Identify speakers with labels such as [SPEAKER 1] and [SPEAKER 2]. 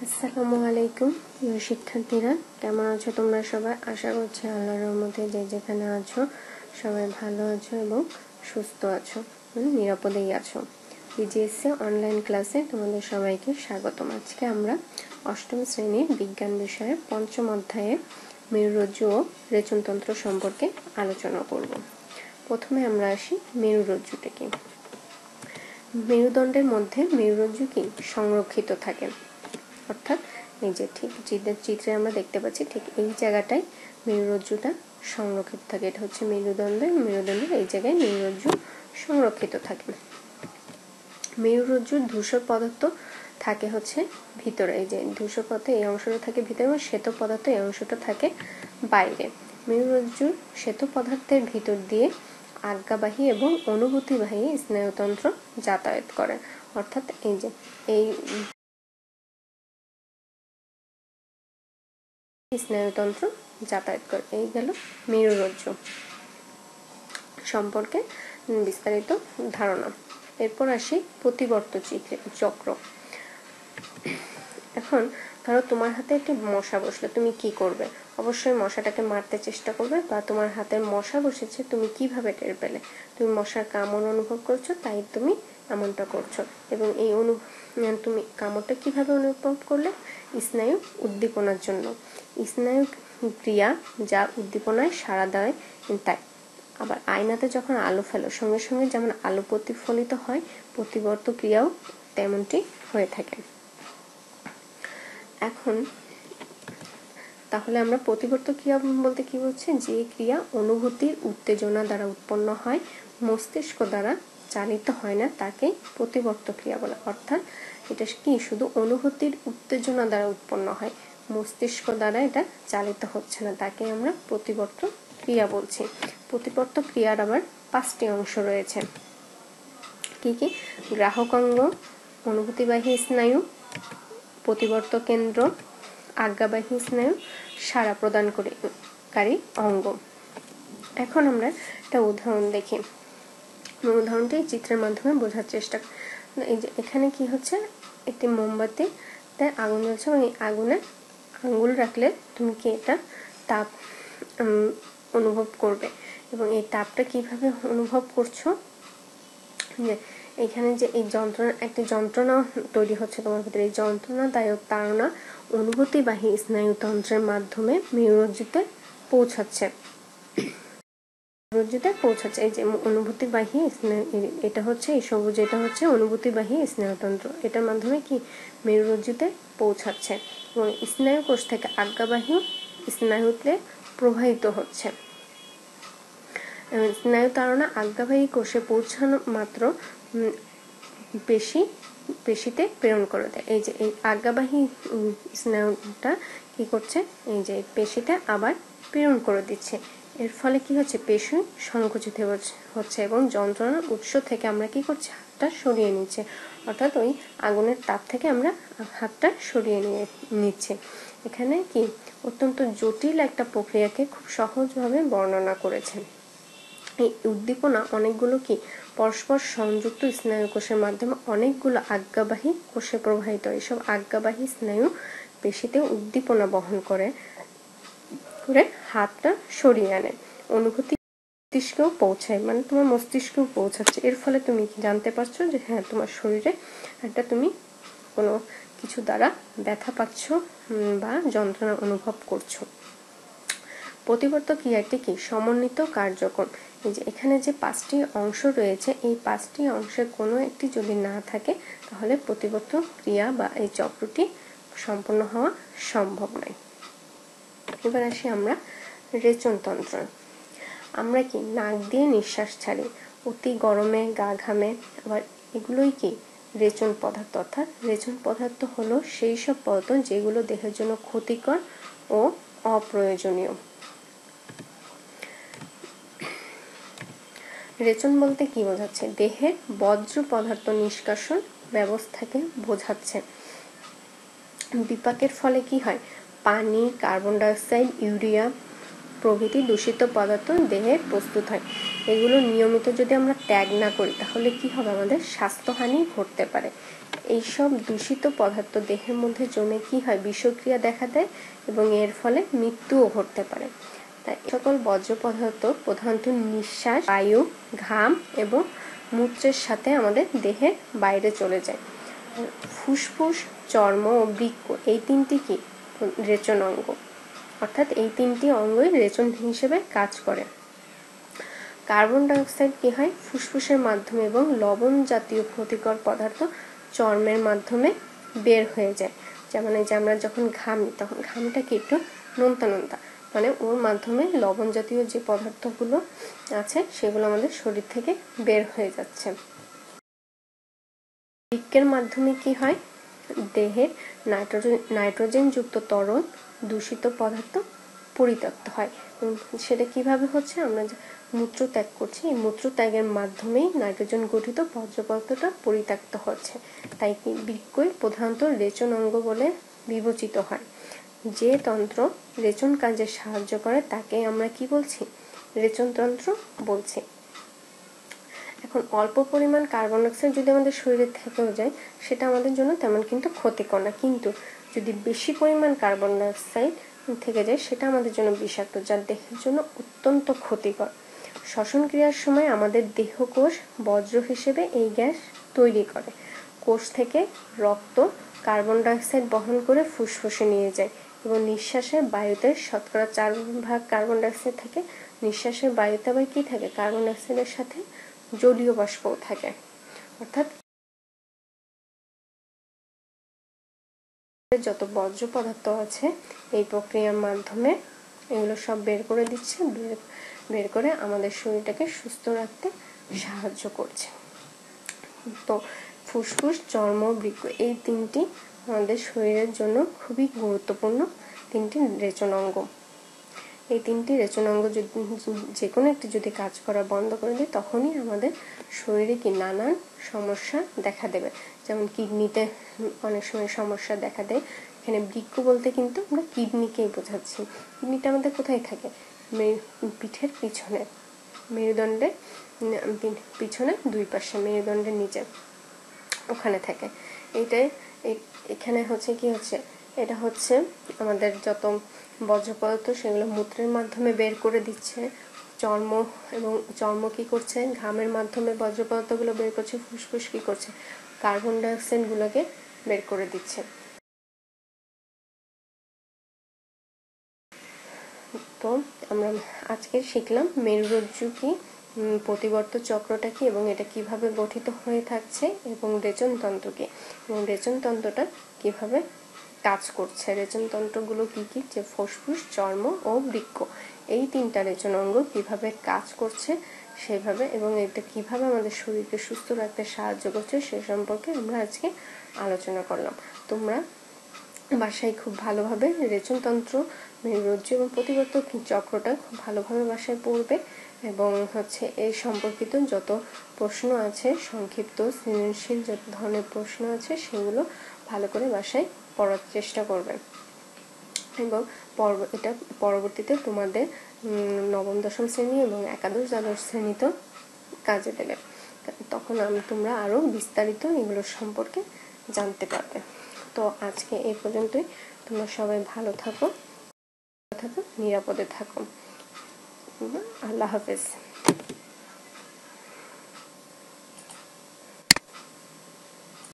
[SPEAKER 1] আসসালামু আলাইকুম প্রিয় শিক্ষার্থীরা, কেমন আছো তোমরা সবাই? আশা করছি আল্লাহর রহমতে যে যেখানে আছো সবাই ভালো আছো এবং সুস্থ আছো, নিরাপদেই আছো। পিজিএসসি অনলাইন ক্লাসে তোমাদের সবাইকে স্বাগতম। আজকে আমরা অষ্টম শ্রেণীর বিজ্ঞান বিষয়ে পঞ্চম অধ্যায়ে মেরুরজ্জু ও রেচনতন্ত্র সম্পর্কে আলোচনা করব। প্রথমে আমরা আসি মেরুরজ্জুতে কি। মেরুদণ্ডের মধ্যে মেরুরজ্জু কি সংরক্ষিত থাকে, অর্থাৎ এই যে ঠিক চিত্রে আমরা দেখতে পাচ্ছি ঠিক এই জায়গাটায় মেরুরজ্জুটা সংরক্ষিত থাকে। এটা হচ্ছে মেরুদণ্ডের এই জায়গায় মেরুরজ্জু সংরক্ষিত থাকে। মেরুরজ্জুর ধূসর পদার্থ থাকে হচ্ছে ভিতরে, এই যে ধূসর পদার্থ এই অংশটা থাকে ভিতরে এবং শ্বেত পদার্থ এই অংশটা থাকে বাইরে। মেরুরজ্জুর শ্বেত পদার্থের ভিতর দিয়ে আজ্ঞাবাহী এবং অনুভূতিবাহী স্নায়ুতন্ত্র যাতায়াত করে, অর্থাৎ এই যে এই স্নায়ুতন্ত্র যাতায়াত করে। এই গেল মেরুরজ্জু সম্পর্কে বিস্তারিত ধারণা। এরপর আসি প্রতিবর্ত চক্র। এখন ধরো তোমার হাতে একটি মশা বসলো, তুমি কি করবে? অবশ্যই মশাটাকে মারতে চেষ্টা করবে, বা তোমার হাতে মশা বসেছে তুমি কিভাবে টের পেলে? তুমি মশার কামড় অনুভব করছো, তাই তুমি এমনটা করছো। এবং এই তুমি কামড়টা কিভাবে অনুভব করলে? স্নায়ু উদ্দীপনার জন্য। স্নায়ু ক্রিয়া যা উদ্দীপনায় সাড়া দেয় তাই। আবার আয়নাতে যখন আলো ফেলো সঙ্গে সঙ্গে যেমন আলো প্রতিফলিত হয়, প্রতিবর্ত ক্রিয়াও তেমনটি হয়ে থাকে। এখন তাহলে আমরা প্রতিবর্ত ক্রিয়া বলতে কি বলছি? যে ক্রিয়া অনুভূতির উত্তেজনা দ্বারা উৎপন্ন হয়, মস্তিষ্ক দ্বারা চালিত হয় না, তাকে প্রতিবর্ত ক্রিয়া বলে। অর্থাৎ এটা কি শুধু অনুভূতির উত্তেজনা দ্বারা উৎপন্ন হয়, মস্তিষ্ক দ্বারা এটা চালিত হচ্ছে না, তাকে আমরা প্রতিবর্ত ক্রিয়া বলছি। প্রতিবর্ত ক্রিয়ার আবার 5টি অংশ রয়েছে। কি কি? গ্রাহক অঙ্গ, অনুভূতিবাহী স্নায়ু, প্রতিবর্ত কেন্দ্র, আজ্ঞাবাহী স্নায়ু, সাড়া প্রদানকারী অঙ্গ। এখন আমরা একটা উদাহরণ দেখি। উদাহরণটি চিত্রের মাধ্যমে বোঝার চেষ্টা। এই যে এখানে কি হচ্ছে, একটি মোমবাতিতে আগুন জ্বলছে এবং এই আগুনে আঙ্গুল রাখলে তুমি কি এটা তাপ অনুভব করবে। এবং এই তাপটা কিভাবে অনুভব করছো? যে এখানে যে এই একটি যন্ত্রণা তৈরি হচ্ছে তোমার ভিতরে, এই যন্ত্রণাদায়ক তাড়না অনুভূতিবাহী স্নায়ুতন্ত্রের মাধ্যমে মেরুরজ্জুতে পৌঁছাচ্ছে। এই যে অনুভূতিবাহী এটা হচ্ছে এই সবুজ, এটা হচ্ছে অনুভূতিবাহী স্নায়ুতন্ত্র, এটার মাধ্যমে কি মেরুরজ্জুতে পৌঁছাচ্ছে এবং স্নায়ুকোষ থেকে আজ্ঞাবাহী স্নায়ুতে প্রবাহিত হচ্ছে। স্নায়ু তাড়না আজ্ঞাবাহী কোষে পৌঁছানো মাত্র পেশিতে প্রেরণ করে দেয়। এই যে এই আজ্ঞাবাহী স্নায়ুটা কি করছে? এই যে পেশিতে আবার প্রেরণ করে দিচ্ছে। এর ফলে কি হচ্ছে? পেশি সংকুচিত হচ্ছে এবং যন্ত্রণার উৎস থেকে আমরা কি করছি? হাতটা সরিয়ে নিচ্ছে, অর্থাৎ ওই আগুনের তাপ থেকে আমরা হাতটা সরিয়ে নিচ্ছে। এখানে কি অত্যন্ত জটিল একটা প্রক্রিয়াকে খুব সহজভাবে বর্ণনা করেছেন। এই উদ্দীপনা অনেকগুলো কি পরস্পর সংযুক্ত স্নায়ু কোষের মাধ্যমে অনেকগুলো আজ্ঞাবাহী কোষে প্রবাহিত। এইসব আজ্ঞাবাহী স্নায়ু পেশিতে উদ্দীপনা বহন করে হাতটা সরিয়ে আনে, অনুভূতি মস্তিষ্কেও পৌঁছায়, মানে তোমার মস্তিষ্কেও পৌঁছাচ্ছে। এর ফলে তুমি কি জানতে পারছো যে হ্যাঁ তোমার শরীরে একটা তুমি কোনো কিছু দ্বারা ব্যথা পাচ্ছ বা যন্ত্রণা অনুভব করছো। প্রতিবর্ত ক্রিয়াটি কি সমন্বিত কার্যক্রম। এই যে এখানে যে 5টি অংশ রয়েছে, এই 5টি অংশের কোনো একটি যদি না থাকে তাহলে প্রতিবর্ত ক্রিয়া বা এই চক্রটি সম্পন্ন হওয়া সম্ভব নয়। এবার আসি আমরা রেচনতন্ত্র। আমরা কি নাক দিয়ে নিঃশ্বাস ছাড়ি, অতি গরমে গা ঘামে, আবার এগুলোই কি রেচন পদার্থ। অর্থাৎ রেচন পদার্থ হলো সেই সব পদার্থ যেগুলো দেহের জন্য ক্ষতিকর ও অপ্রয়োজনীয়। রেচন বলতে কি বোঝাচ্ছে? দেহের বর্জ্য পদার্থ নিষ্কাশন ব্যবস্থাকে বোঝাচ্ছে। বিপাকের ফলে কি হয়? পানি, কার্বন ডাইঅক্সাইড, ইউরিয়া প্রভৃতি দূষিত পদার্থ দেহে প্রস্তুত হয়। এগুলো নিয়মিত যদি আমরা ত্যাগ না করি তাহলে কি হবে, আমাদের স্বাস্থ্যহানি ঘটতে পারে। এইসব দূষিত পদার্থ দেহের মধ্যে জমে কি হয়, বিষক্রিয়া দেখা দেয় এবং এর ফলে মৃত্যুও ঘটতে পারে। তাই সকল বর্জ্য পদার্থ প্রধানত নিঃশ্বাস, বায়ু, ঘাম এবং মূত্রের সাথে আমাদের দেহের বাইরে চলে যায়। ফুসফুস, চর্ম ও বৃক্ক এই তিনটি কি রেচন অঙ্গ, অর্থাৎ এই তিনটি অঙ্গই রেচন হিসেবে কাজ করে। কার্বন ডাই অক্সাইড কি হয়, ফুসফুসের মাধ্যমে এবং লবণ জাতীয় ক্ষতিকর পদার্থ চর্মের মাধ্যমে বের হয়ে যায়। যেমন এই যে আমরা যখন ঘামি তখন ঘামটা কি একটু নোনতা নোনতা, মানে ওর মাধ্যমে লবণ জাতীয় যে পদার্থগুলো আছে সেগুলো আমাদের শরীর থেকে বের হয়ে যাচ্ছে। বৃক্কের মাধ্যমে কি হয়, দেহের নাইট্রোজেন যুক্ত তরল দূষিত পদার্থ পরিত্যক্ত হয়। সেটা কিভাবে হচ্ছে, আমরা মূত্র ত্যাগ করছি, এই মূত্র ত্যাগের মাধ্যমেই নাইট্রোজেন গঠিত বর্জ্য পদার্থটা পরিত্যক্ত হচ্ছে। তাই কি বৃক্কই প্রধানত রেচন অঙ্গ বলে বিবেচিত হয়। যে তন্ত্র রেচন কাজে সাহায্য করে তাকে আমরা কি বলছি, রেচন তন্ত্র বলছি। এখন অল্প পরিমাণ কার্বন ডাইঅক্সাইড যদি আমাদের শরীরে থেকেও যায় সেটা আমাদের জন্য তেমন কিন্তু ক্ষতিকর না, কিন্তু যদি বেশি পরিমাণ কার্বন ডাইঅক্সাইড থেকে যায় সেটা আমাদের জন্য বিষাক্ত, যা দেহের জন্য অত্যন্ত ক্ষতিকর। শ্বসন ক্রিয়ার সময় আমাদের দেহকোষ বর্জ্য হিসেবে এই গ্যাস তৈরি করে। কোষ থেকে রক্ত কার্বন ডাইঅক্সাইড বহন করে ফুসফুসে নিয়ে যায় এবং নিঃশ্বাসের বায়ুতে শতকরা 4% কার্বন ডাইঅক্সাইড থাকে। নিঃশ্বাসের বায়ুতে আবার কি থাকে, কার্বন ডাইঅক্সাইডের সাথে জলীয় বাষ্পও থাকে। অর্থাৎ যত বর্জ্য পদার্থ আছে এই প্রক্রিয়ার মাধ্যমে এগুলো সব বের করে দিচ্ছে, বের করে আমাদের শরীরটাকে সুস্থ রাখতে সাহায্য করছে। তো ফুসফুস, চর্ম, বৃক্ক এই তিনটি আমাদের শরীরের জন্য খুবই গুরুত্বপূর্ণ তিনটি রেচন অঙ্গ। এই তিনটি রেচন অঙ্গ যে কোনো একটি যদি কাজ করা বন্ধ করে দেয় তখনই আমাদের শরীরে কি নানান সমস্যা দেখা দেবে। যেমন কিডনিতে অনেক সময় সমস্যা দেখা দেয়। এখানে বৃক্ক বলতে কিন্তু আমরা কিডনিকেই বোঝাচ্ছি। কিডনিটা আমাদের কোথায় থাকে, পিঠের পিছনে, মেরুদণ্ডের পিছনে দুই পাশে, মেরুদণ্ডের নিচে ওখানে থাকে। এখানে হচ্ছে কি হচ্ছে, এটা হচ্ছে আমাদের যত বর্জ্য পদার্থ সেগুলো মূত্রের মাধ্যমে বের করে দিচ্ছে। চর্ম কি করছে, ঘামের মাধ্যমে বর্জ্য পদার্থগুলো বের করছে। ফুসফুস কি করছে, কার্বন ডাইঅক্সাইড গুলোকে বের করে দিচ্ছে। তো আমরা আজকে শিখলাম মেরুরজ্জু কি, প্রতিবর্ত চক্রটা কি এবং এটা কিভাবে গঠিত হয়ে থাকছে এবং রেচনতন্ত্র কি এবং রেচনতন্ত্রটা কিভাবে কাজ করছে। রেচনতন্ত্রগুলো কি কি, যে ফুসফুস, চর্ম ও বৃক্ক এই তিনটা রেচন অঙ্গ কিভাবে কাজ করছে সেভাবে, এবং এটা কিভাবে আমাদের শরীরকে সুস্থ রাখতে সাহায্য করছে সে সম্পর্কে আমরা আজকে আলোচনা করলাম। তোমরা বাসায় খুব ভালোভাবে রেচনতন্ত্র, মেরুরজ্জু এবং প্রতিবর্ত চক্রটা খুব ভালোভাবে বাসায় পড়বে এবং হচ্ছে এই সম্পর্কিত যত প্রশ্ন আছে, সংক্ষিপ্ত সৃজনশীল যত ধরনের প্রশ্ন আছে সেগুলো ভালো করে বাসায় পড়ার চেষ্টা করবে এবং এটা পরবর্তীতে তোমাদের নবম দশম শ্রেণী এবং একাদশ দ্বাদশ শ্রেণীতেও কাজে দেবে। তখন তোমরা আরো বিস্তারিত এগুলো সম্পর্কে জানতে পারবে। তো আজকে এই পর্যন্তই। তোমরা সবাই ভালো থাকো, নিরাপদে থাকো। আল্লাহ হাফেজ।